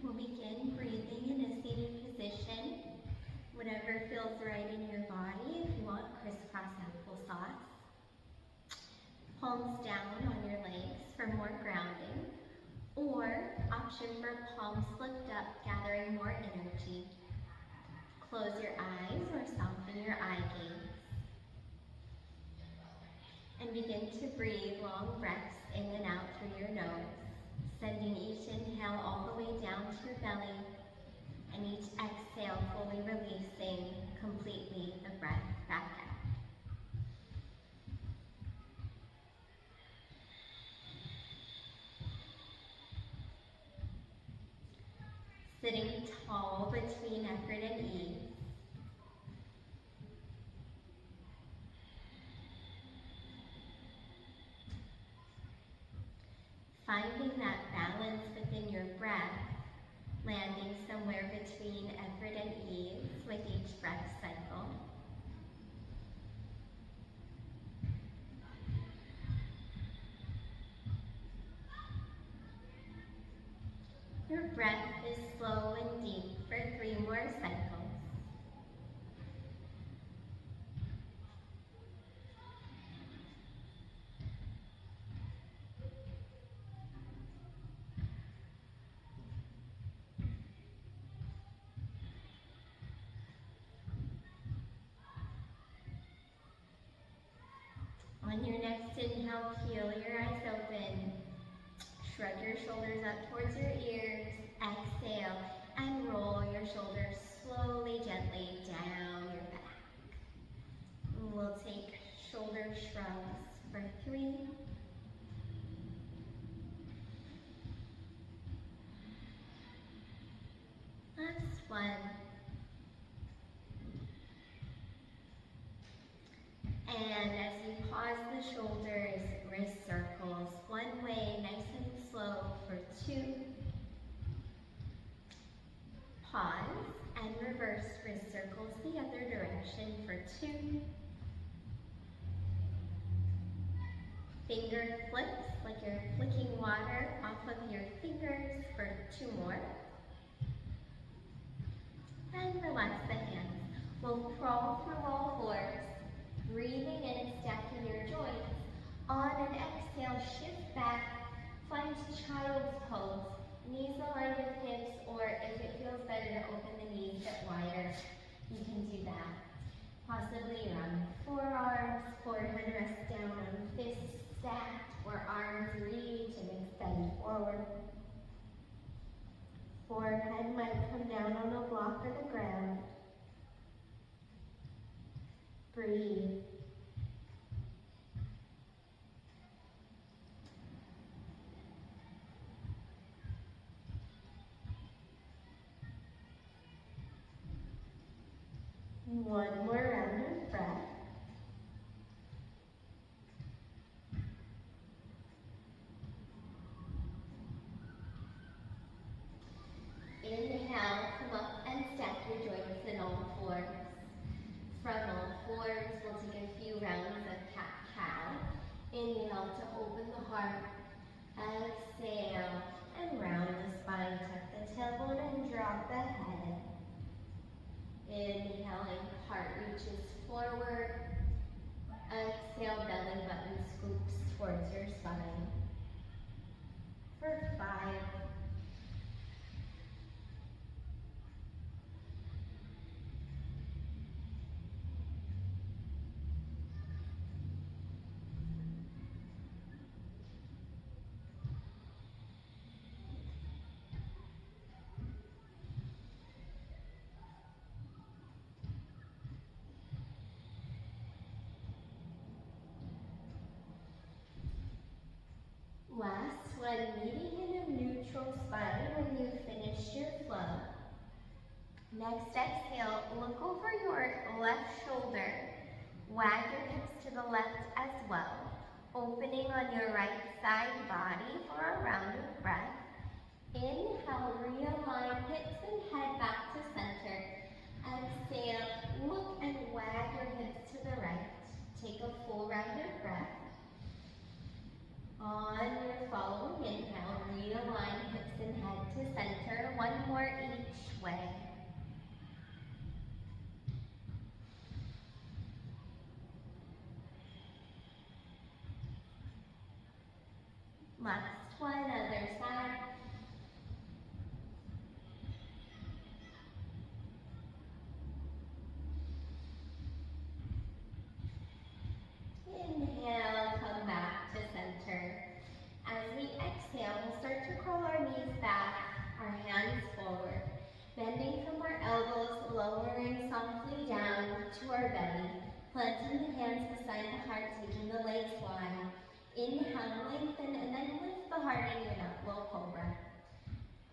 We'll begin breathing in a seated position, whatever feels right in your body. If you want, crisscross applesauce. Palms down on your legs for more grounding, or option for palms flipped up, gathering more energy. Close your eyes or soften your eye gaze. And begin to breathe long breaths in and out through your nose, sending each inhale all the way down to your belly, and each exhale fully releasing completely the breath back out. Sitting tall between effort and ease. Finding that balance within your breath, landing somewhere between effort and ease with each breath cycle. Your breath is slow and deep for 3 more cycles. On your next inhale, peel your eyes open. Shrug your shoulders up towards your ears. Exhale and roll your shoulders slowly, gently down your back. We'll take shoulder shrugs for 3. Last 1. And as you pause the shoulders, wrist circles. 1 way, nice and slow for 2. Pause and reverse wrist circles the other direction for 2. Finger flips like you're flicking water off of your fingers for 2 more. And relax the hands. We'll crawl through all 4s, breathing in, stacking your joints. On an exhale, shift back, find child's pose. Knees aligned with hips, or if it feels better to open the knees a bit wider, you can do that. Possibly on forearms, forehead rests down on fists stacked, or arms reach and extend forward. Forehead might come down on a block or the ground. Breathe. One more round of breath. Inhale, come up and stack your joints in all 4s. From all 4s, we'll take a few rounds of cat-cow. Inhale to open the heart. Exhale and round the spine. Tuck the tailbone and drop the head. Inhaling, heart reaches forward. Exhale, belly button scoops towards your spine. For 5. Last 1, meeting in a neutral spine when you finish your flow. Next exhale, look over your left shoulder. Wag your hips to the left as well. Opening on your right side body for a round of breath. Inhale, realign hips and head back to center. Exhale, look and wag your hips to the right. Take a full round of breath. On your following inhale, realign hips and head to center. One more each way. Last one, other side. Inhale, come back to center. As we exhale, we'll start to curl our knees back, our hands forward. Bending from our elbows, lowering softly down to our belly. Planting the hands beside the heart, taking the legs wide. Inhale, lengthen, and then lift the heart in and up, low cobra.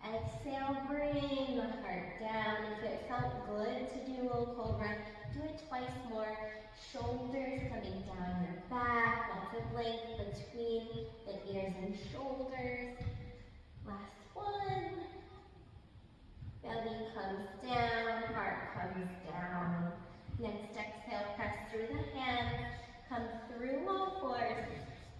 Exhale, bring the heart down. If it felt good to do low cobra, do it twice more. Shoulders coming down your back, lots of length between the ears and shoulders. Last one. Belly comes down, heart comes down. Next exhale, press through the hands, come through all fours,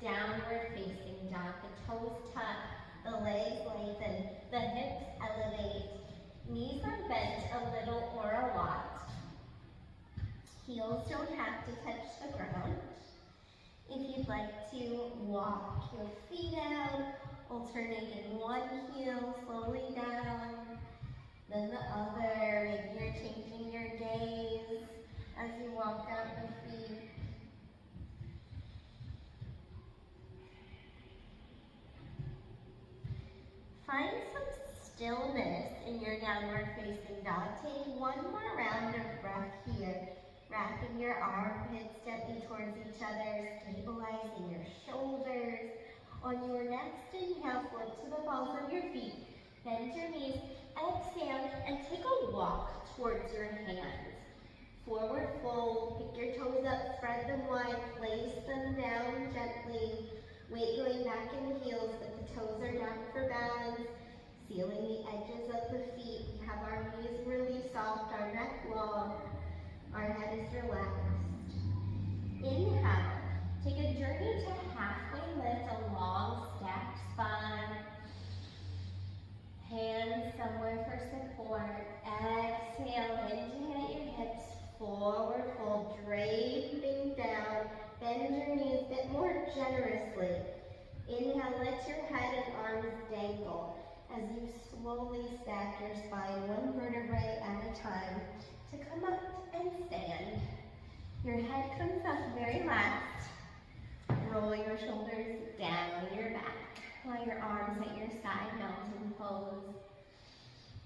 downward facing dog. The toes tuck, the legs lengthen, the hips elevate. Knees are bent a little or a lot. Heels don't have to touch the ground. If you'd like to walk your feet out, alternating one heel slowly down, then the other. Maybe you're changing your gaze as you walk out the feet. Find some stillness in your downward facing dog. Take one more round of breath here. Wrapping your armpits gently towards each other, stabilizing your shoulders. On your next inhale, float to the balls of your feet. Bend your knees, exhale, and take a walk towards your hands. Forward fold, pick your toes up, spread them wide, place them down gently. Weight going back in the heels, but the toes are down for balance. Sealing the edges of the feet. We have our knees really soft, our neck long. Our head is relaxed. Inhale. Take a journey to halfway lift, a long stacked spine. Hands somewhere for support. Exhale, hinging at your hips. Forward fold, draping down. Bend your knees a bit more generously. Inhale, let your head and arms dangle as you slowly stack your spine one vertebrae at a time to come up and stand. Your head comes up very last. Roll your shoulders down your back while your arms at your side, mountain pose.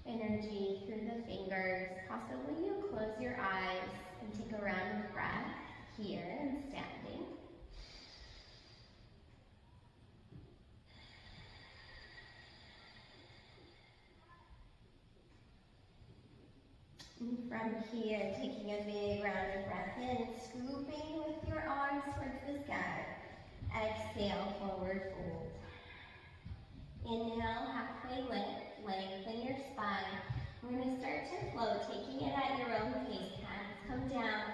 Energy through the fingers. Possibly you close your eyes and take a round of breath here and standing. And from here, taking a big round of breath in, scooping with your arms towards the sky. Exhale, forward fold. Inhale, halfway lift, lengthen your spine. We're going to start to float, taking it at your own pace. Hands come down,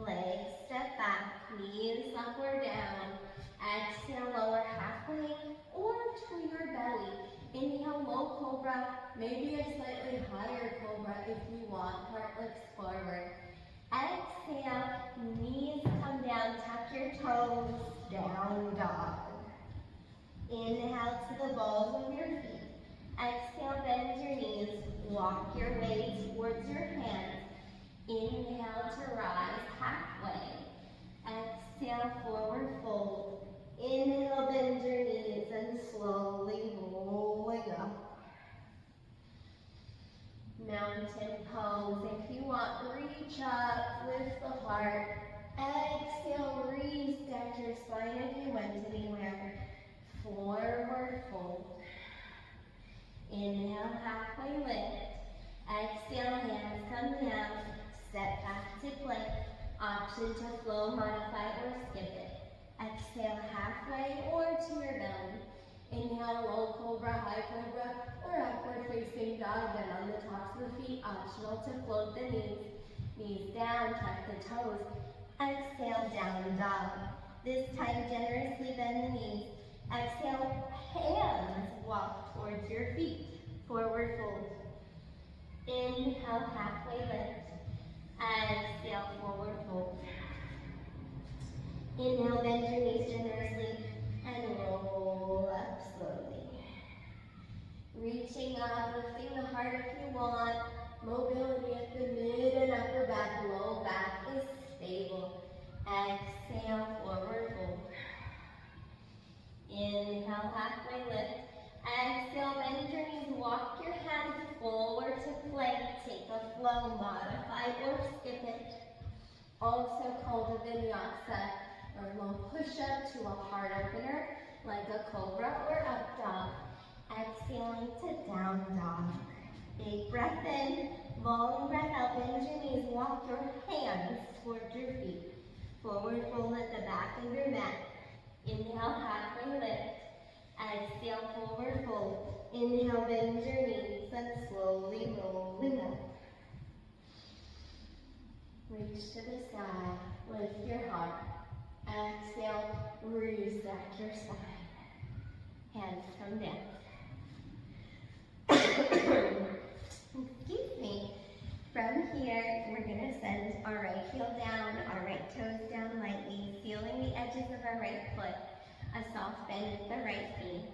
legs step back, knees up or down. Exhale, lower halfway or to your belly. Inhale, low cobra, maybe a slightly higher cobra if you want. Heart lifts forward. Exhale, knees come down, tuck your toes, down dog. Inhale to the balls of your feet. Exhale, bend your knees, walk your way towards your hands. Inhale to rise halfway. Exhale, forward fold. Inhale, bend your knees and slowly rolling up. Mountain pose. If you want, reach up, lift the heart. Exhale, restack your spine if you went anywhere. Forward fold. Inhale, halfway lift. Exhale, hands come down. Step back to plank. Option to flow, modify, or skip it. Exhale, halfway or to your belly. Inhale, low cobra, high cobra, or upward facing dog. Then on the tops of the feet, optional to float the knees. Knees down, tuck the toes. Exhale, down dog. This time, generously bend the knees. Exhale, hands walk towards your feet. Inhale, halfway lift. Exhale, forward fold. Inhale, bend your knees generously and roll up slowly. Reaching up, lifting the heart if you want. Mobility at the mid and upper back. Low back is stable. Exhale, forward fold. Inhale, halfway lift. Exhale, bend your knees. Walk your hands forward to plank. Take a flow, modify or skip it. Also called a vinyasa, or low push-up to a heart opener, like a cobra or up dog. Exhaling to down dog. Big breath in, long breath out, bend your knees, walk your hands towards your feet. Forward fold at the back of your mat. Inhale, halfway lift. Exhale, forward fold. Inhale, bend your knees and slowly rolling up. Reach to the sky, lift your heart. Exhale, reset your spine. Hands come down. Excuse me. From here, we're going to send our right heel down, our right toes down lightly, feeling the edges of our right foot. A soft bend with the right knee.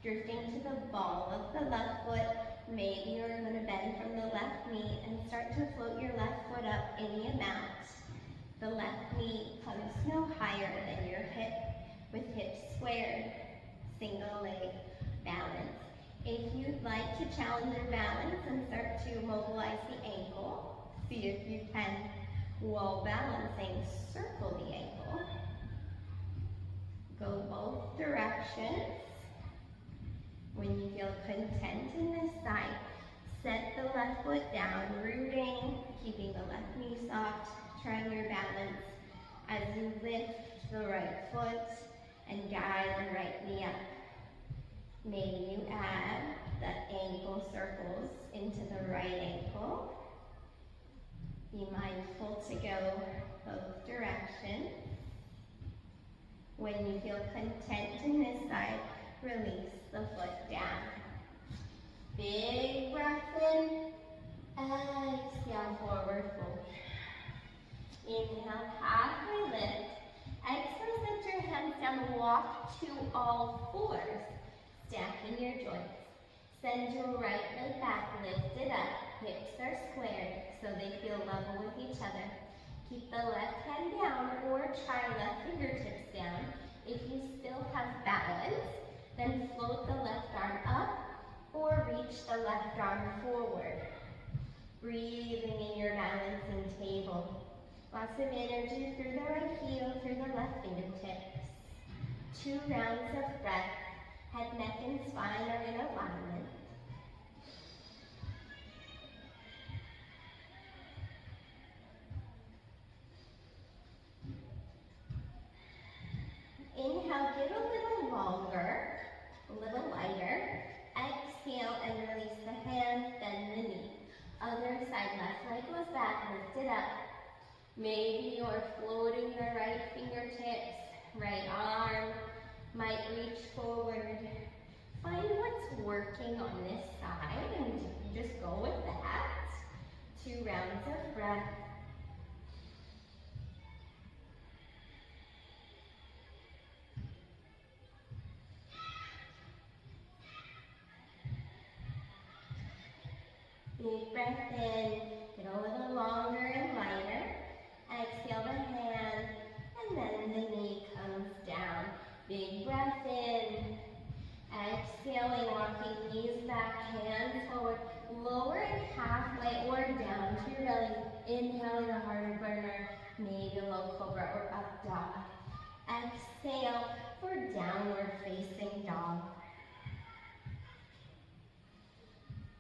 Drifting to the ball of the left foot. Maybe you're going to bend from the left knee and start to float your left foot up any amount. The left knee comes no higher than your hip, with hips squared. Single leg balance. If you'd like to challenge your balance and start to mobilize the ankle, see if you can, while balancing, circle the ankle. Go both directions. When you feel content in this side, set the left foot down, rooting, keeping the left knee soft, trying your balance as you lift the right foot and guide the right knee up. Maybe you add the ankle circles into the right ankle. Be mindful to go both directions. When you feel content in this side, release the foot down. Big breath in. Exhale, forward fold. Inhale, halfway lift. Exhale, set your hands down, walk to all fours. Stacking your joints. Send your right leg back, lift it up. Hips are squared so they feel level with each other. Keep the left hand down or try left fingertips down. If you still have balance, then float the left arm up or reach the left arm forward. Breathing in your balancing table. Lots of energy through the right heel, through the left fingertips. 2 rounds of breath. Head, neck, and spine are in alignment. Inhale, get a little longer, a little lighter. Exhale and release the hand, bend the knee. Other side, left leg goes back, lift it up. Maybe you're floating the right fingertips, right arm might reach forward. Find what's working on this side and just go with that. 2 rounds of breath. Big breath in, get a little longer and lighter. Exhale the hand, and then the knee comes down. Big breath in. Exhaling, walking knees back, hands forward, lowering halfway or down to your belly. Inhaling a harder burner, maybe a low cobra or up dog. Exhale for downward facing dog.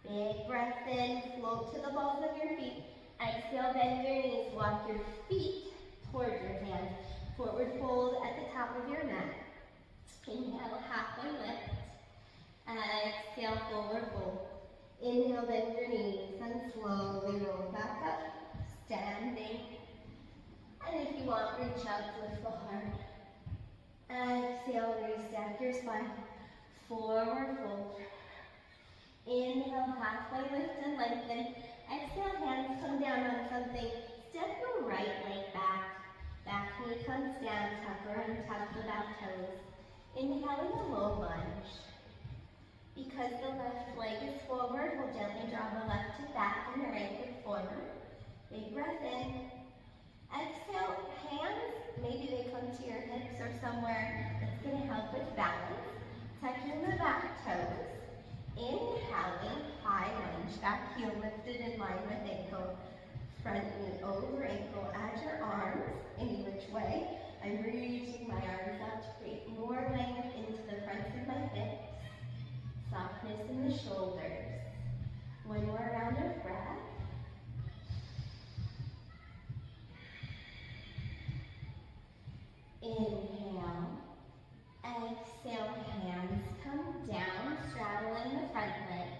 Big breath in, float to the balls of your feet. Exhale, bend your knees, walk your feet towards your hands. Forward fold at the top of your mat. Inhale, halfway lift. Exhale, forward fold. Inhale, bend your knees and slowly roll back up, standing. And if you want, reach up, lift the heart. Exhale, restack your spine. Forward fold. Inhale, halfway lift and lengthen. Exhale, hands come down on something. Step your right leg back. Back knee comes down, tuck or untuck the back toes. Inhaling a low lunge. Because the left leg is forward, we'll gently draw the left hip back and the right hip forward. Big breath in. Exhale, hands, maybe they come to your hips or somewhere that's going to help with balance. Tucking the back toes. Inhaling, high lunge, back heel lifted in line with ankle. Front knee over ankle, add your arms any which way. I'm reaching my arms out to create more length into the fronts of my hips. Softness in the shoulders. One more round of breath. Inhale. Exhale, hands come down, straddling the front leg.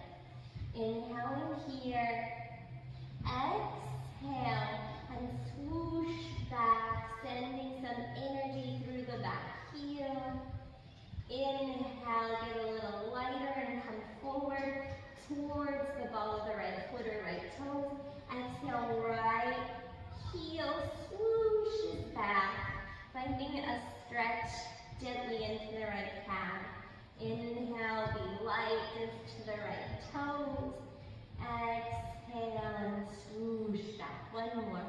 Inhaling here. Exhale and swoosh back, sending some energy through the back heel. Inhale, get a little lighter and come forward towards the ball of the right foot or right toe. Exhale, right heel swooshes back, finding a stretch gently into the right calf. Inhale, be light, drift to the right toes. Exhale and swoosh back. One more.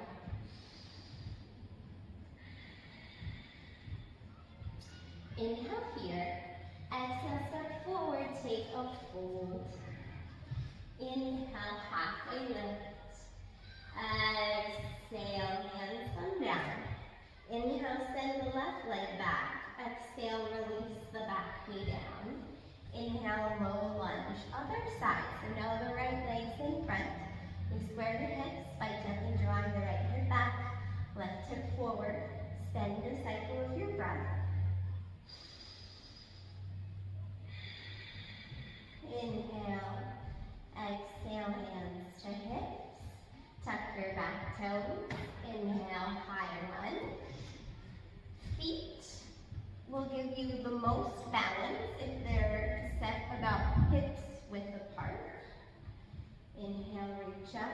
Inhale here. Exhale, step forward, take a fold. Inhale, halfway lift. Exhale, hands come down. Inhale, send the left leg back. Exhale, release the back knee down. Inhale, low lunge. Other side. So now the right leg's in front. We square the hips by gently drawing the right hip back. Left hip forward. Spend the cycle of your breath. Inhale. Exhale, hands to hips. Tuck your back toes. Inhale, high lunge. Feet will give you the most balance if they're set about hips width apart. Inhale, reach up.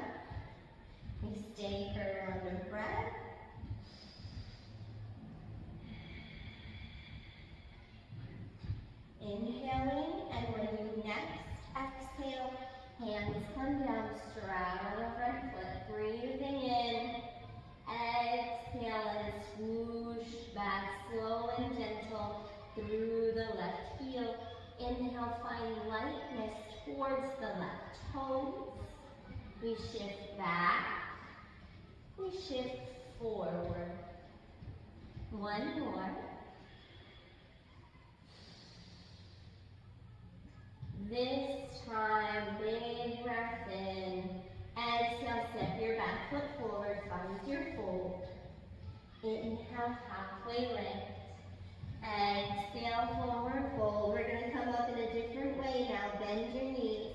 We stay for a round of breath. Inhaling, and when you next exhale, hands come down, straddle the front foot, breathing in. Exhale and swoosh back, slow and gentle through the left heel. Inhale, find lightness towards the left toes. We shift back. We shift forward. One more. This time, big breath in. Exhale, step your back foot forward, find your fold. Inhale, halfway lift. Exhale, forward fold. We're going to come up in a different way now. Bend your knees.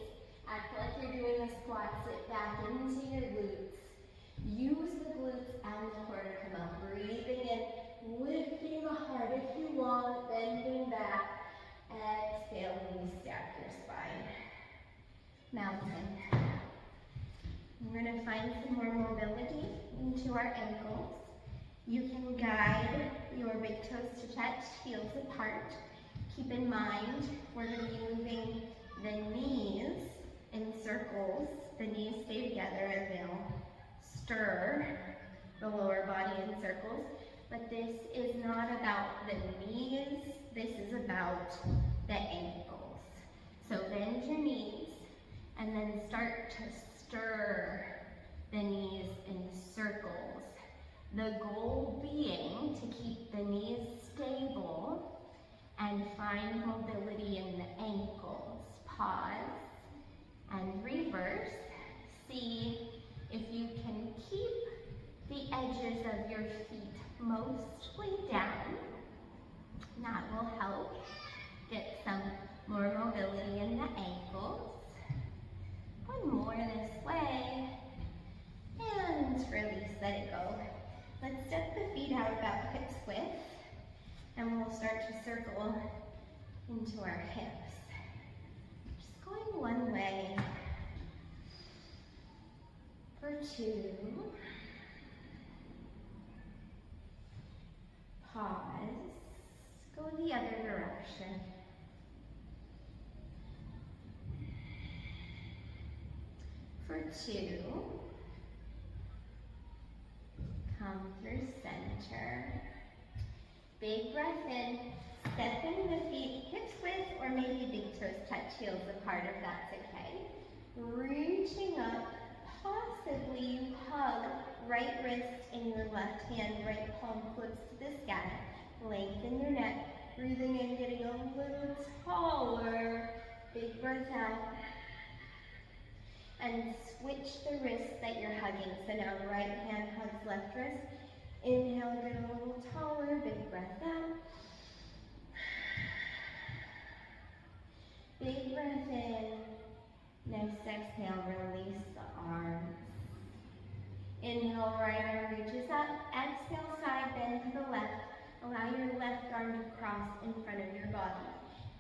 Act like you're doing a squat. Sit back into your glutes. Use the glutes and the core to come up. Breathing in, lifting the heart if you want, bending back. Exhale, we stack your spine. Mountain. We're going to find some more mobility into our ankles. You can guide your big toes to touch, heels apart. Keep in mind, we're going to be moving the knees in circles. The knees stay together and they'll stir the lower body in circles. But this is not about the knees, this is about the ankles. So bend your knees and then start to stir the knees in circles. The goal being to keep the knees stable and find mobility in the ankles. Pause and reverse. See if you can keep the edges of your feet mostly down. That will help get some more mobility in the ankles. One more this way. And release, let it go. Let's step the feet out about hips width. And we'll start to circle into our hips. Just going one way. 2. Pause. Go the other direction. For 2. Come through center. Big breath in. Stepping the feet hips width or maybe big toes touch heels apart if that's okay. Reaching up. Possibly you hug right wrist in your left hand, right palm flips to the sky. Lengthen your neck. Breathing in, getting a little taller. Big breath out. And switch the wrist that you're hugging. So now right hand hugs left wrist. Inhale, get a little taller. Big breath out. Big breath in. Next exhale, release the arms. Inhale, right arm reaches up. Exhale, side bend to the left. Allow your left arm to cross in front of your body.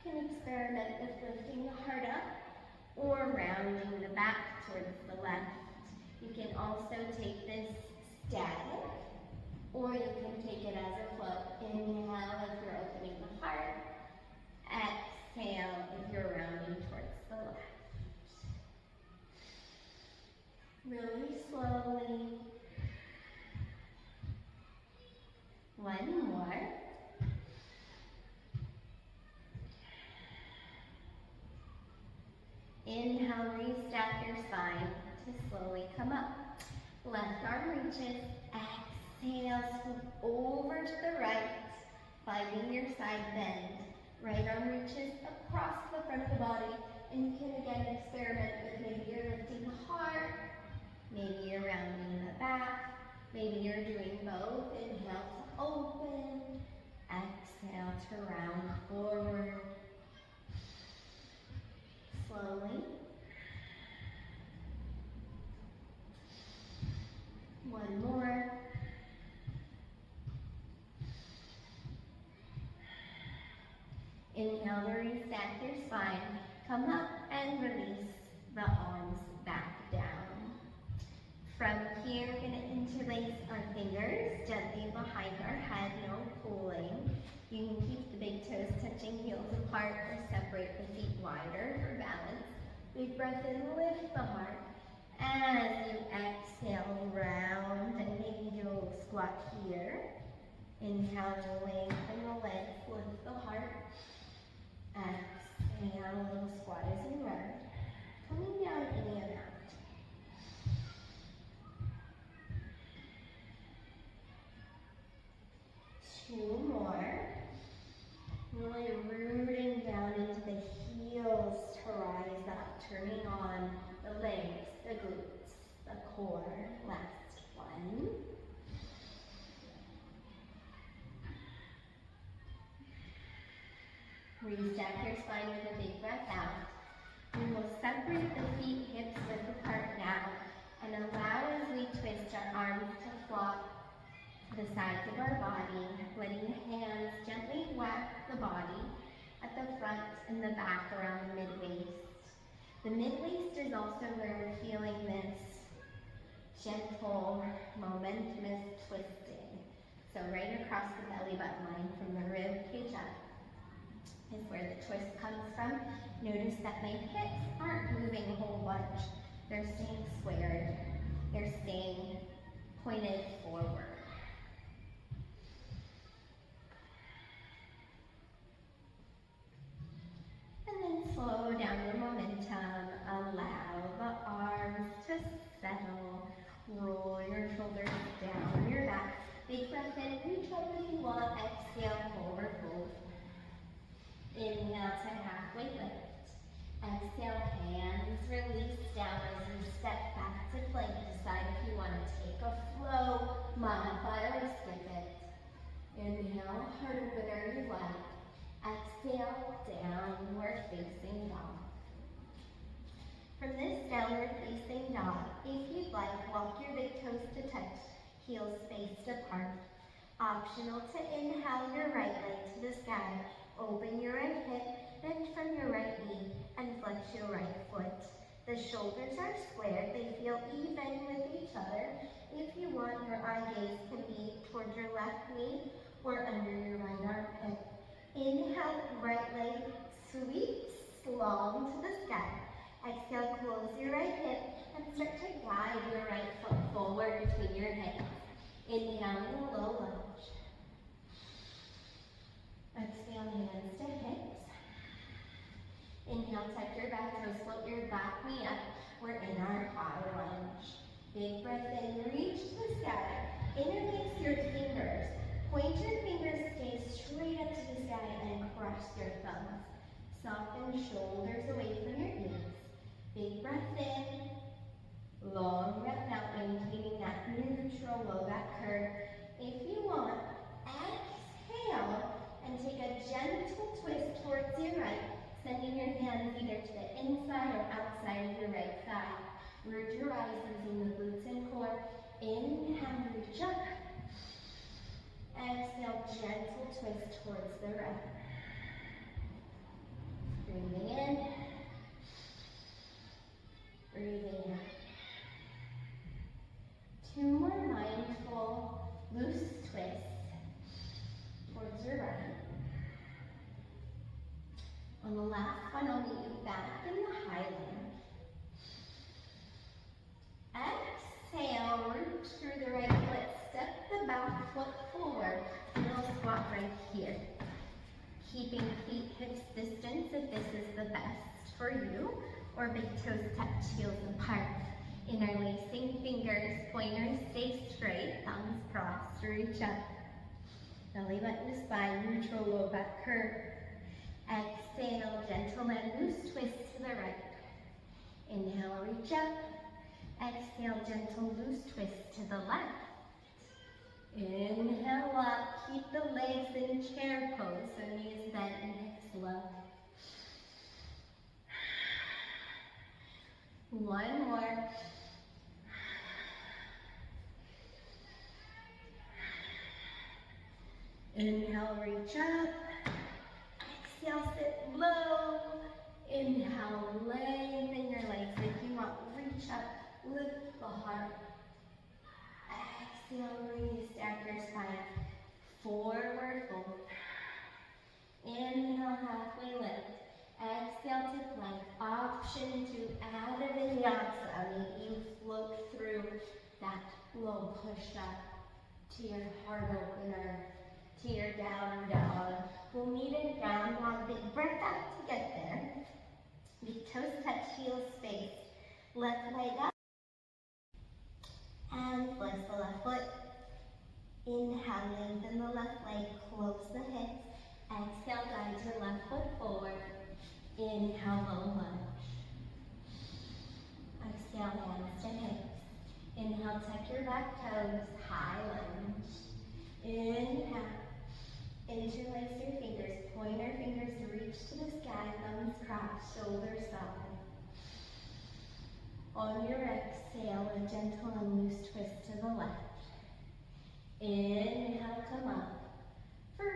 You can experiment with lifting the heart up or rounding the back towards the left. You can also take this static, or you can take it as a flow. Inhale if you're opening the heart. Exhale if you're rounding towards the left. Really slowly. One more. Inhale, restack your spine to slowly come up. Left arm reaches. Exhale, scoop over to the right, finding your side bend. Right arm reaches across the front of the body, and you can again experiment with maybe you're lifting the heart, maybe you're rounding the back, maybe you're doing both. Inhale to open, exhale to round forward. Slowly. One more. Inhale to restack your spine. Come up and release the arms back down. From here, we're going to interlace our fingers gently behind our head, no pulling. You can keep the big toes touching heels apart or separate the feet wider for balance. Big breath in, lift the heart. As you exhale, round and maybe do a little squat here. Inhale to lengthen the legs, lift the heart. Exhale, a little squat as you round. Coming down any amount. Two more. Really rooting down into the heels to rise up, turning on the legs, the glutes, the core. Last one. Restack your spine with a big breath out. We will separate the feet, hips width apart now, and allow as we twist our arms to flop the sides of our body, letting the hands gently whack the body at the front and the back around the mid-waist. The mid-waist is also where we're feeling this gentle, momentous twisting. So right across the belly button line from the rib cage up is where the twist comes from. Notice that my hips aren't moving a whole bunch. They're staying squared. They're staying pointed forward. And then slow down your momentum. Allow the arms to settle. Roll your shoulders down your back. Big breath in, reach up if you want. Exhale, forward fold. Inhale to halfway lift. Exhale, hands release down as you step back to plank. Decide if you want to take a flow, modify or skip it. Inhale, heart opener you like. Exhale, downward facing dog. From this downward facing dog, if you'd like, walk your big toes to touch, heels spaced apart. Optional to inhale your right leg to the sky. Open your right hip, bend from your right knee, and flex your right foot. The shoulders are squared, they feel even with each towards your left knee or under your right armpit. Inhale, right leg sweeps long to the sky. Exhale, close your right hip and start to guide your right foot forward between your hips. Inhaling a low lunge. Exhale, hands to hips. Inhale, tuck your back toes, float your back knee up. We're in our high lunge. Big breath in, reach to the sky. Interlace your fingers. Point your fingers, stay straight up to the sky and cross your thumbs. Soften shoulders away from your knees. Big breath in. Long breath out, maintaining that neutral low back curve. If you want, exhale and take a gentle twist towards your right, sending your hands either to the inside or outside of your right thigh. Root your eyes using the glutes and core. Inhale, reach up. Exhale, gentle twist towards the right. Breathing in. Breathing out. 2 more mindful, loose twists towards your right. On the last one, I'll meet you back in the high lunge. Exhale, root through the right foot, step the back foot forward, and we'll squat right here. Keeping feet hips distance if this is the best for you, or big toes touch, heels apart. Interlacing fingers, pointers stay straight, thumbs crossed, reach up. Belly button to spine, neutral low back curve. Exhale, gentle and loose twist to the right. Inhale, reach up. Exhale, gentle loose twist to the left. Inhale up, keep the legs in chair pose, so knees bent and hips low. One more. Inhale, reach up. Exhale, sit low. Inhale, lengthen your legs. If you want, reach up, lift the heart. Exhale, re-stack your spine. Forward fold. Inhale, halfway lift. Exhale to plank. Option to add a vinyasa. Maybe you float through that low push up to your heart opener, to your down dog. We'll need a down dog. Big breath out to get there. Big toes touch, heels space. Left leg up. And flex the left foot. Inhale, lengthen the left leg, close the hips. Exhale, guide your left foot forward. Inhale, low lunge. Exhale, hands to hips. Inhale, tuck your back toes, high lunge. Inhale. Interlace your fingers, pointer fingers reach to the sky, thumbs crossed, shoulders soften. On your exhale, a gentle and loose twist to the left. Inhale, come up for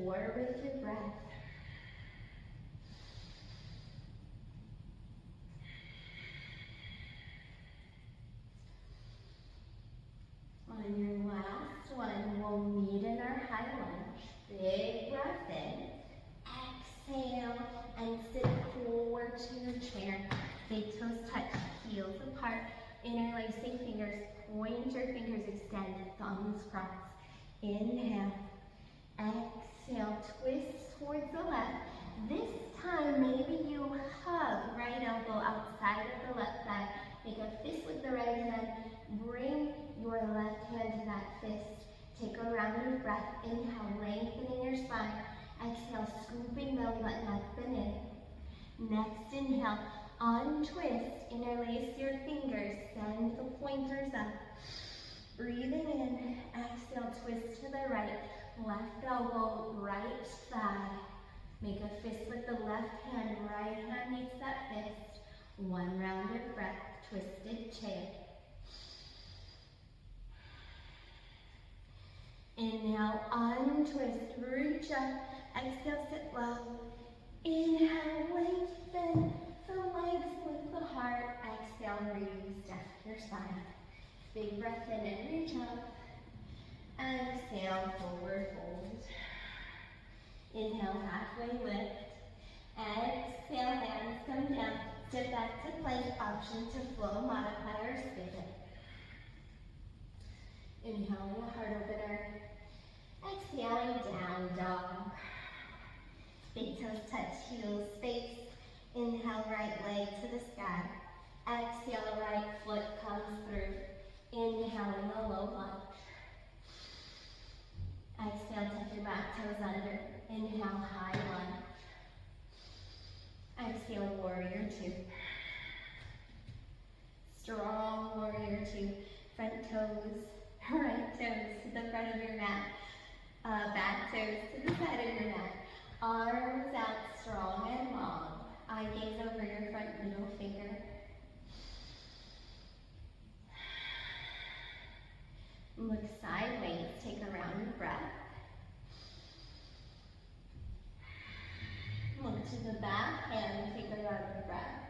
4 with your breath. On your last one, we'll meet in our high lunge. Big breath in. Exhale and sit forward to your chair. Big toes touch, heels apart. Interlacing fingers, pointer fingers extend, thumbs cross. Inhale. Exhale, twist towards the left. This time, maybe you hug right elbow outside of the left thigh. Make a fist with the right hand. Bring your left hand to that fist. Take a round of breath. Inhale, lengthening your spine. Exhale, scooping belly button up and in. Next inhale, untwist. Interlace your fingers. Send the pointers up. Breathing in. Exhale, twist to the right. Left elbow, right thigh. Make a fist with the left hand. Right hand meets that fist. 1 round of breath. Twisted chair. Inhale, untwist, reach up. Exhale, sit low. Inhale, lengthen the legs with the heart. Exhale, re-stack your spine. Big breath in and reach up. Exhale. option to flow, modify, or skip it. Inhaling a heart opener. Exhaling, down dog. Big toes touch, heels space. Inhale, right leg to the sky. Exhale, right foot comes through. Inhaling a low lunge. Exhale, tuck your back toes under. Inhale, high lunge. Exhale, warrior two. Strong warrior two. Front toes, right toes to the front of your mat. Back toes to the side of your mat. Arms out strong and long. Eye gaze over your front middle finger. Look sideways, take a round breath. Look to the back and take a round breath.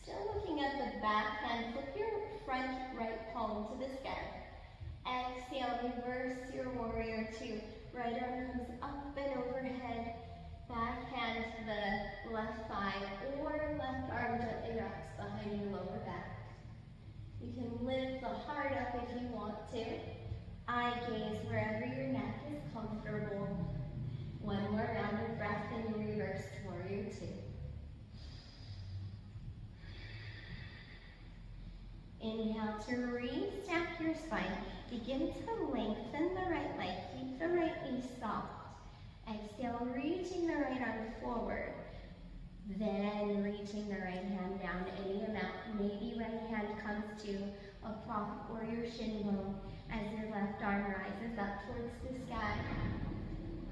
Still looking at the back hand, flip your front right palm to the sky. Exhale, reverse your warrior two. Right arm comes up and overhead. Back hand to the left thigh or left arm gently wraps behind your lower back. You can lift the heart up if you want to. Eye gaze wherever your neck is comfortable. One more round of breath and you reverse to warrior two. Inhale to re-stack your spine. Begin to lengthen the right leg. Keep the right knee soft. Exhale, reaching the right arm forward. Then reaching the right hand down any amount. Maybe right hand comes to a prop or your shin bone as your left arm rises up towards the sky.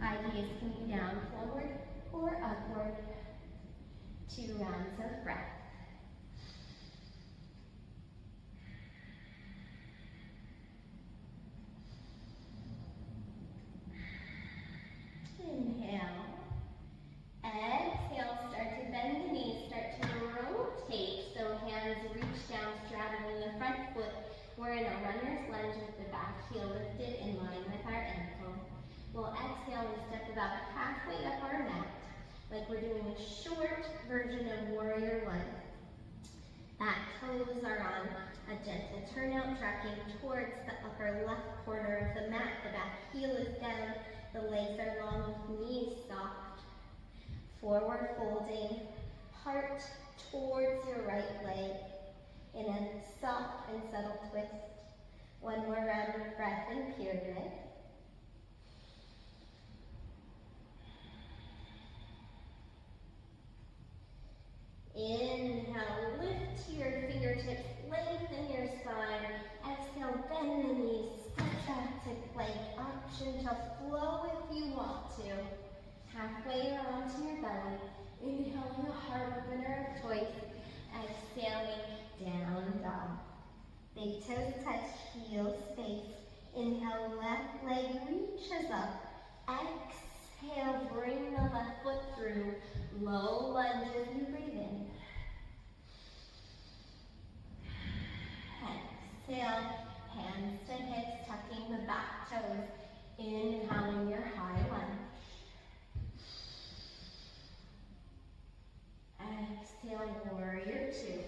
Eye gaze can be down, forward, or upward. 2 rounds of breath. Inhale. Exhale, start to bend the knees, start to rotate. So hands reach down, straddling the front foot. We're in a runner's lunge with the back heel lifted in line with our ankle. We'll exhale and step about halfway up our mat, like we're doing a short version of warrior one. Back toes are on a gentle turnout, tracking towards the upper left corner of the mat. The back heel is down, the legs are long with knees soft. Forward folding, heart towards your right leg in a soft and subtle twist. One more round of breath in pyramid. Inhale, lift your fingertips, lengthen your spine. Exhale, bend the knees, step back to plank. Option to flow if you want to. Halfway around to your belly. Inhaling a heart opener of choice. Exhaling, down dog. Big toes touch, heel space. Inhale, left leg reaches up. Exhale, bring the left foot through. Low lunge as you breathe in. Exhale, hands to hips, tucking the back toes. Inhaling your high lunge. Exhale, warrior two.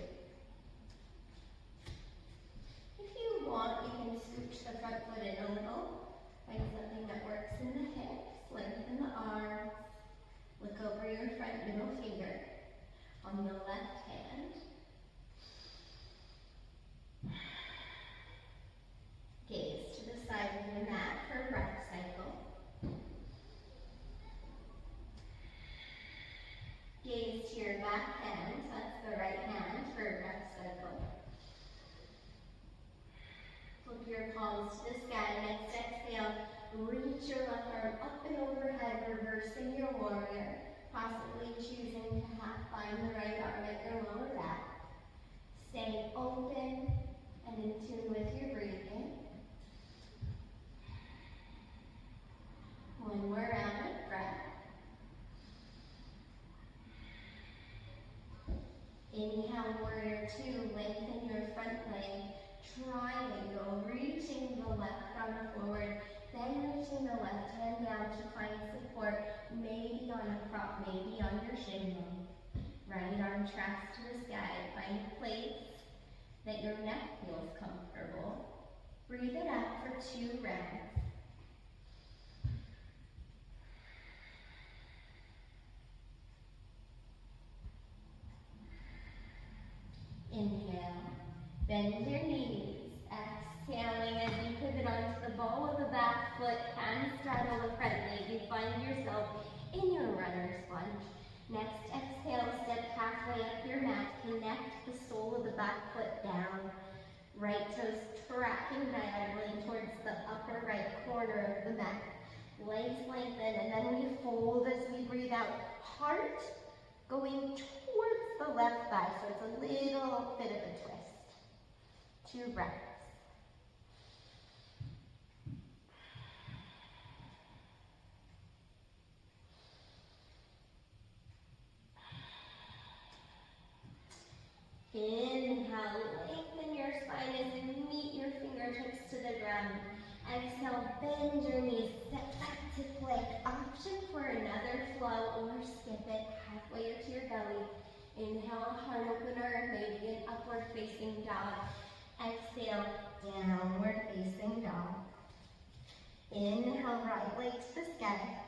If you want, you can scooch the front foot in a little. Find something that works in the hips, lengthen the arms. Look over your front middle finger on the left hand. Gaze to the side of the mat for breath cycle. Gaze to your back hand, that's the right hand for breath cycle. Flip your palms to the sky. Next exhale, reach your left arm up and overhead, reversing your warrior, possibly choosing to half bind the right arm at your lower back. Staying open and in tune with your breathing. One more round of breath. Inhale, warrior two, lengthen your front leg. Triangle, reaching the left arm forward, then reaching the left hand down to find support, maybe on a prop, maybe on your shin bone. Right arm tracks to the sky. Find a place that your neck feels comfortable. Breathe it out for 2 rounds. Inhale, bend your knees. Exhaling as you pivot onto the ball of the back foot, hands straddle the front leg. You find yourself in your runner's lunge. Next, exhale, step halfway up your mat. Connect the sole of the back foot down. Right toes tracking diagonally towards the upper right corner of the mat. Legs lengthen, and then we fold as we breathe out. Heart going towards the left thigh, so it's a little bit of a twist. 2 breaths. Inhale, lengthen your spine as you meet your fingertips to the ground. Exhale, bend your knees, step back to plank. Option for another flow or skip it halfway up to your belly. Inhale, heart opener, maybe an upward facing dog. Exhale, downward facing dog. Inhale, right leg to the sky.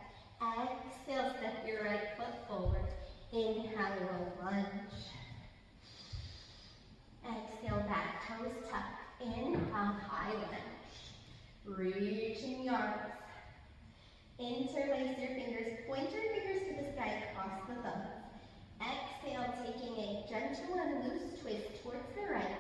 Exhale, step your right foot forward. Inhale, low lunge. Exhale, back toes tuck. Inhale, high lunge. Reaching the arms. Interlace your fingers. Point your fingers to the sky, cross the thumbs. Exhale, taking a gentle and loose twist towards the right.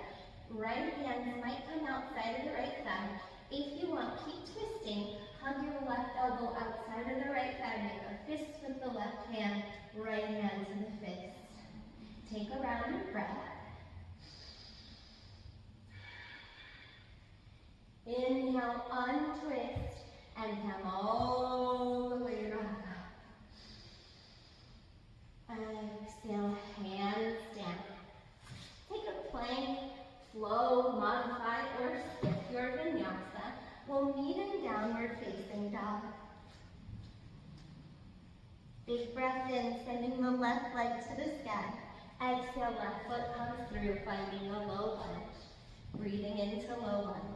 Right hands might come outside of the right thigh. If you want, keep twisting. Hug your left elbow outside of the right thigh. Make a fist with the left hand. Right hand to the fist. Take a round of breath. Inhale, untwist, and come all the way back up. Exhale, hands down. Take a plank, flow, modify, or skip your vinyasa. We'll meet in downward facing dog. Big breath in, sending the left leg to the sky. Exhale, left foot comes through, finding a low lunge. Breathing into low lunge.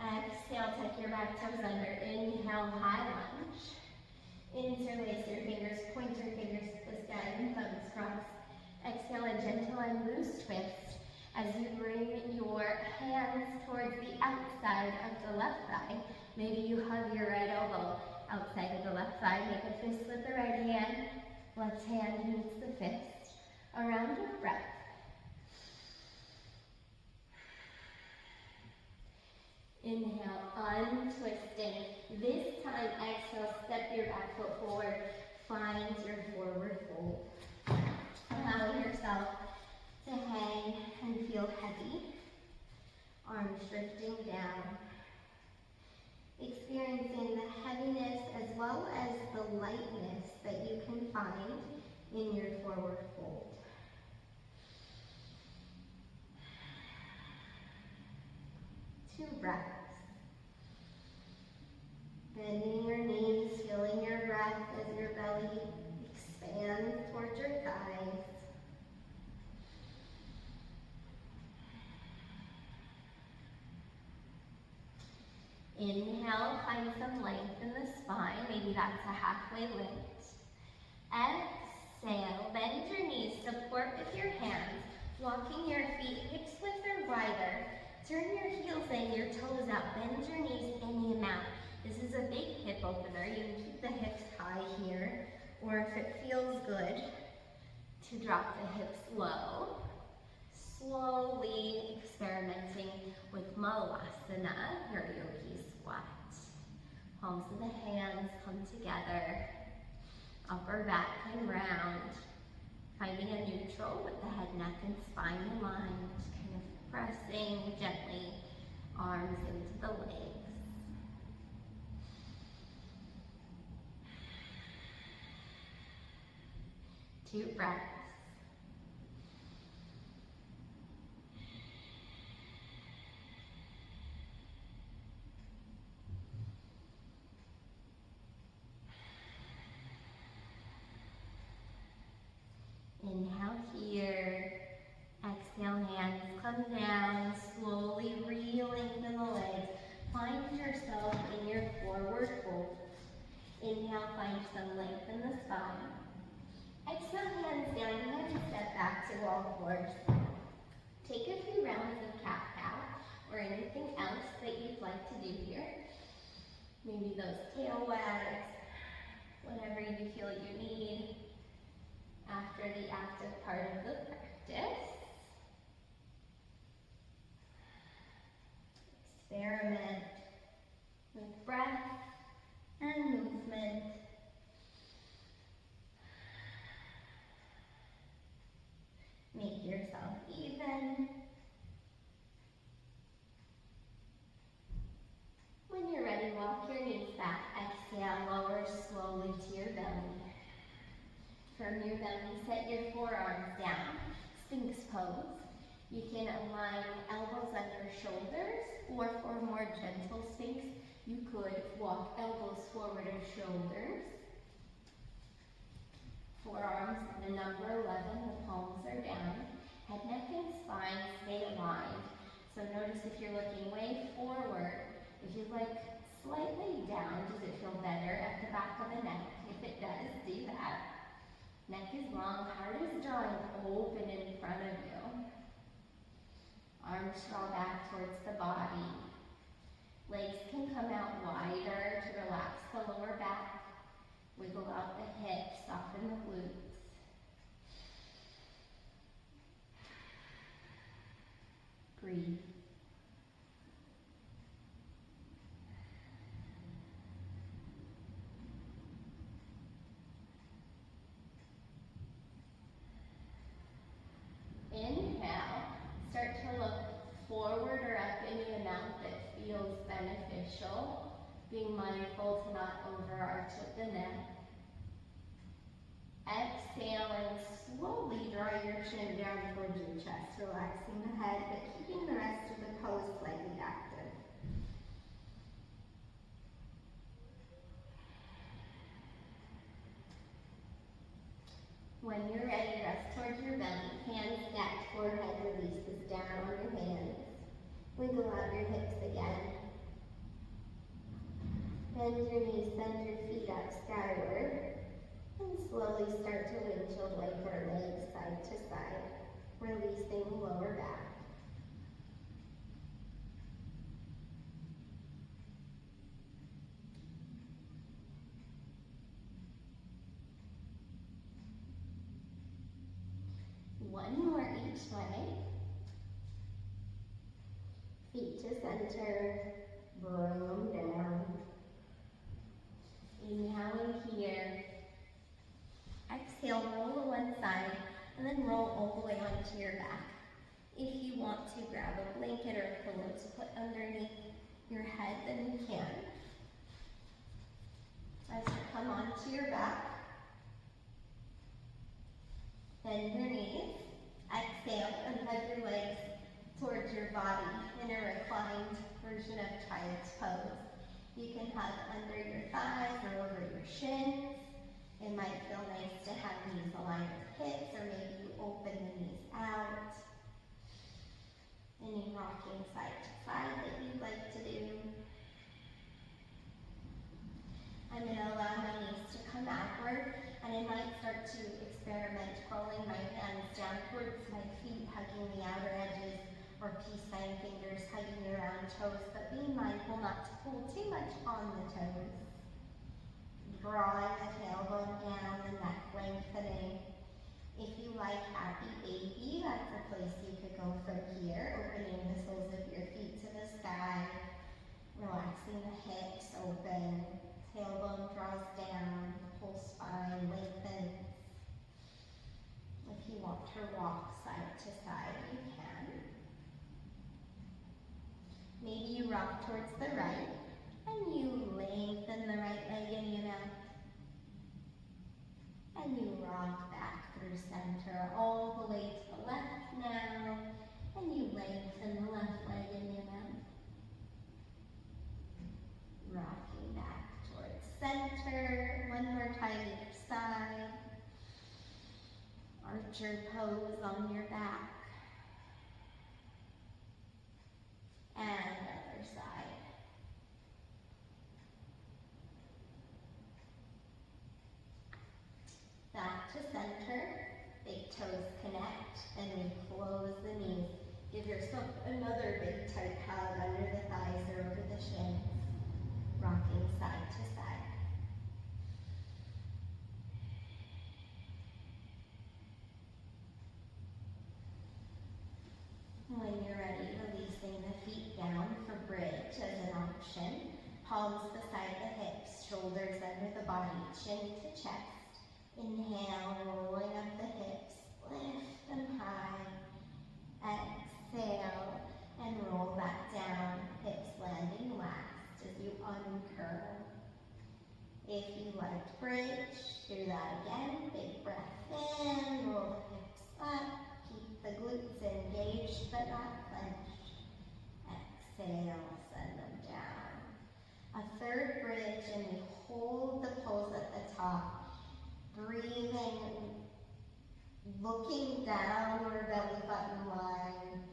Exhale, tuck your back toes under. Inhale, high lunge. Interlace your fingers, point your fingers to the sky and thumbs cross. Exhale, a gentle and loose twist as you bring your hands towards the outside of the left thigh. Maybe you hug your right elbow outside of the left thigh. Make a fist with the right hand. Left hand meets the fist. A round of breath. Inhale, untwisting. This time, exhale, step your back foot forward. Find your forward fold. Allowing yourself to hang and feel heavy. Arms drifting down. Experiencing the heaviness as well as the lightness that you can find in your forward fold. Two breaths. Bending your knees, feeling your breath as your belly expands towards your thighs. Inhale, find some length in the spine. Maybe that's a halfway lift. Exhale, bend your knees, support with your hands, walking your feet hips width or wider. Turn your heels in, your toes out, bend your knees any amount. This is a big hip opener. You can keep the hips high here, or if it feels good, to drop the hips low. Slowly experimenting with Malasana, your yogi squat. Palms of the hands come together, upper back and round. Finding a neutral with the head, neck, and spine aligned. Kind of pressing gently, arms into the legs. Two breaths. Inhale, find some length in the spine. Exhale, hands down, go ahead and step back to all fours. Take a few rounds of cat-cow or anything else that you'd like to do here. Maybe those tail wags, whatever you feel you need after the active part of the practice. Experiment with breath and movement. Make yourself even. When you're ready, walk your knees back. Exhale, lower slowly to your belly. From your belly, set your forearms down. Sphinx pose. You can align elbows under shoulders, or for a more gentle sphinx, you could walk elbows forward or shoulders. Forearms at the number 11, the palms are down. Head, neck, and spine stay aligned. So notice if you're looking way forward, if you look slightly down, does it feel better at the back of the neck? If it does, do that. Neck is long, heart is drawing open in front of you. Arms draw back towards the body. Legs can come out wider to relax the lower back. Wiggle out the hips, soften the glutes. Breathe. Inhale, start to look forward or up any amount that feels beneficial, being mindful to not overarch at the neck. Exhale and slowly draw your chin down towards your chest, relaxing the head but keeping the rest of the pose slightly active. When you're ready, rest towards your belly. Hands stacked, forehead releases down on your hands. Wiggle out your hips again. Bend your knees, send your feet up skyward. And slowly start to windshield wiper legs side to side, releasing the lower back. One more each way. Feet to center, bring them down. Inhaling here. Exhale, roll to one side, and then roll all the way onto your back. If you want to grab a blanket or a pillow to put underneath your head, then you can. As you come onto your back, bend your knees. Exhale and hug your legs towards your body in a reclined version of child's pose. You can hug under your thighs or over your shins. It might feel nice to have knees aligned with hips, or maybe you open the knees out. Any rocking side to side that you'd like to do. I'm going to allow my knees to come outward, and I might start to experiment crawling my hands down towards my feet, hugging the outer edges, or peace sign fingers hugging around toes, but being mindful not to pull too much on the toes. Drawing the tailbone down, the neck lengthening. If you like happy baby, that's a place you could go from here, opening the soles of your feet to the sky, relaxing the hips open, tailbone draws down, whole spine lengthens. If you want to rock side to side, you can. Maybe you rock towards the right, and you lengthen the right leg any amount. And you rock back through center all the way to the left now. And you lengthen the left leg any amount. Rocking back towards center. One more time each side. Archer pose on your back. And other side. to center. Big toes connect, and we close the knees. Give yourself another big tight hug under the thighs or over the shins. Rocking side to side. When you're ready, releasing the feet down for bridge as an option. Palms beside the hips, shoulders under the body, chin to chest. Inhale, rolling up the hips, lift them high. Exhale, and roll back down, hips landing last as you uncurl. If you liked bridge, do that again. Big breath in, roll the hips up, keep the glutes engaged but not clenched. Exhale, send them down. A third bridge, and we hold the pose at the top. Breathing, looking down your belly button line.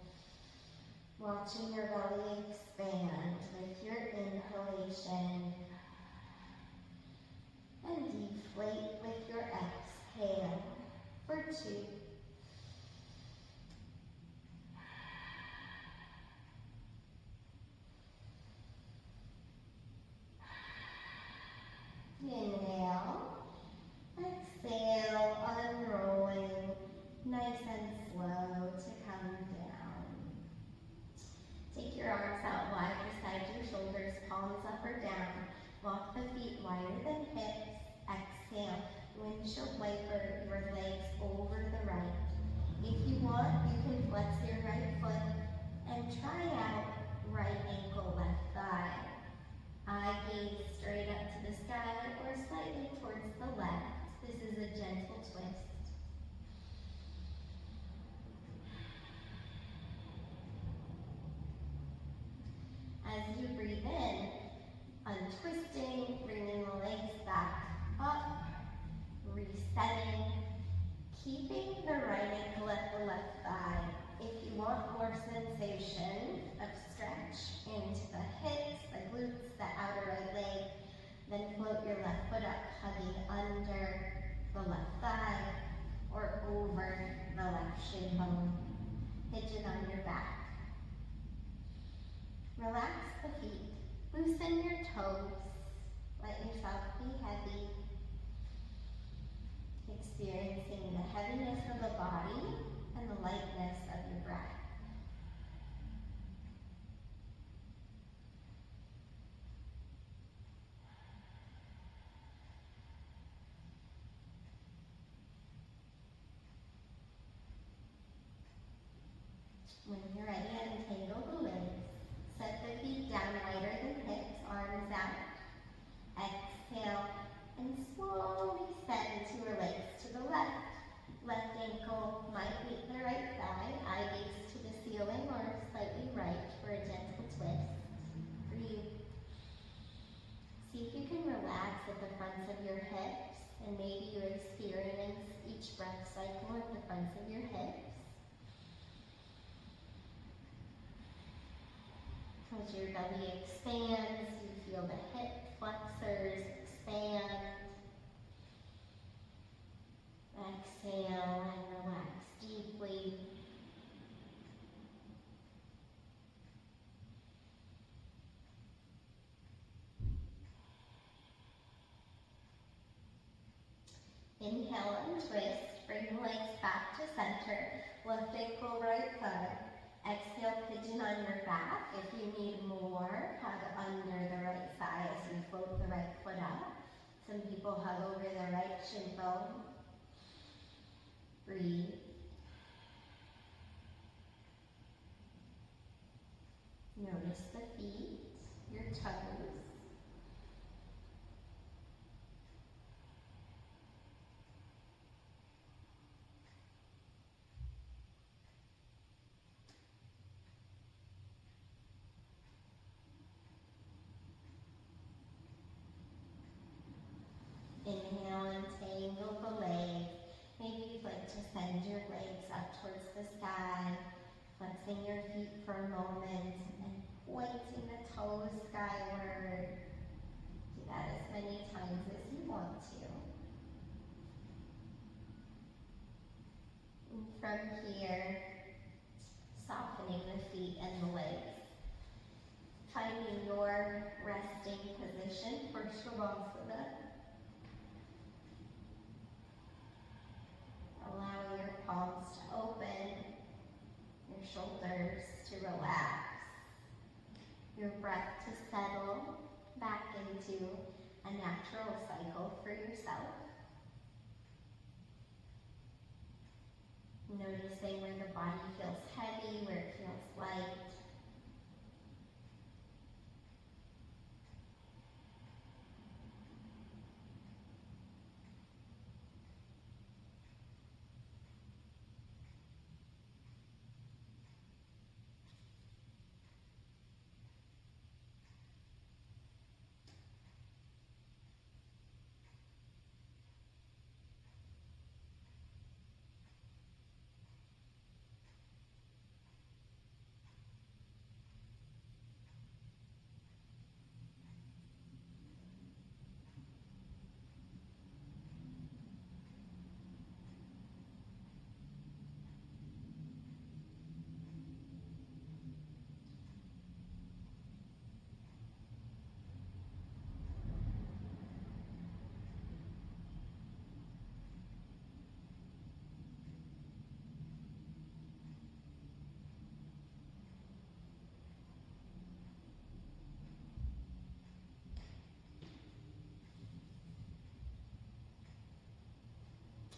Watching your belly expand with your inhalation. And deflate with your exhale for 2. Inhale, exhale, unrolling, nice and slow to come down. Take your arms out wide beside your shoulders, palms up or down. Walk the feet wider than hips. Exhale, windshield wiper your legs over the right. If you want, you can flex your right foot and try out right ankle, left thigh. Eye gaze straight up to the sky or slightly towards the left. This is a gentle twist. As you breathe in, untwisting, bringing the legs back up, resetting, keeping the right ankle at the left thigh. If you want more sensation of stretch into the hips, the glutes, the outer right leg, then float your left foot up, hugging under the left thigh or over the left shin bone. Pigeon on your back. Relax the feet. Loosen your toes. Let yourself be heavy. Experiencing the heaviness of the body and the lightness of your breath. When you're ready, untangle the legs. Set the feet down wider than hips, arms out. Exhale, and slowly set into your legs to the left. Left ankle might meet the right thigh, eye gaze to the ceiling or slightly right for a gentle twist. Breathe. See if you can relax at the fronts of your hips, and maybe you experience each breath cycle at the fronts of your hips. As your belly expands, you feel the hip flexors expand. Exhale and relax deeply. Inhale and twist. Bring the legs back to center. Left ankle, right thigh. Exhale, pigeon on your back. If you need more, hug under the right thigh as you float the right foot up. Some people hug over the right shin bone. Breathe. Notice the feet, your toes. Inhale and tangle the legs. Maybe you'd like to send your legs up towards the sky, flexing your feet for a moment and pointing the toes skyward. Do that as many times as you want to. from here, softening the feet and the legs. Finding your resting position for Shavasana. Allow your palms to open, your shoulders to relax, your breath to settle back into a natural cycle for yourself. Noticing where the body feels heavy, where it feels light.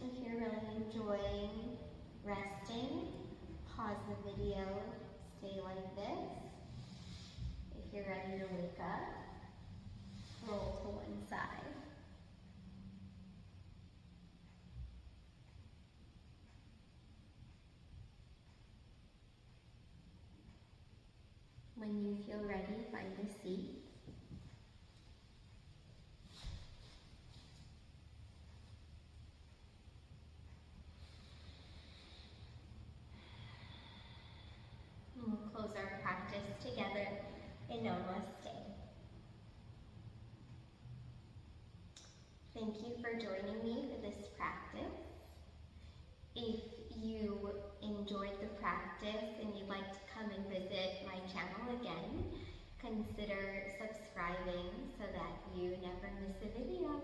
If you're really enjoying resting, pause the video, stay like this. If you're ready to wake up, roll to one side. When you feel ready, find a seat. And we'll close our practice together in Namaste. Thank you for joining me for this practice. If you enjoyed the practice and you'd like to come and visit my channel again, consider subscribing so that you never miss a video.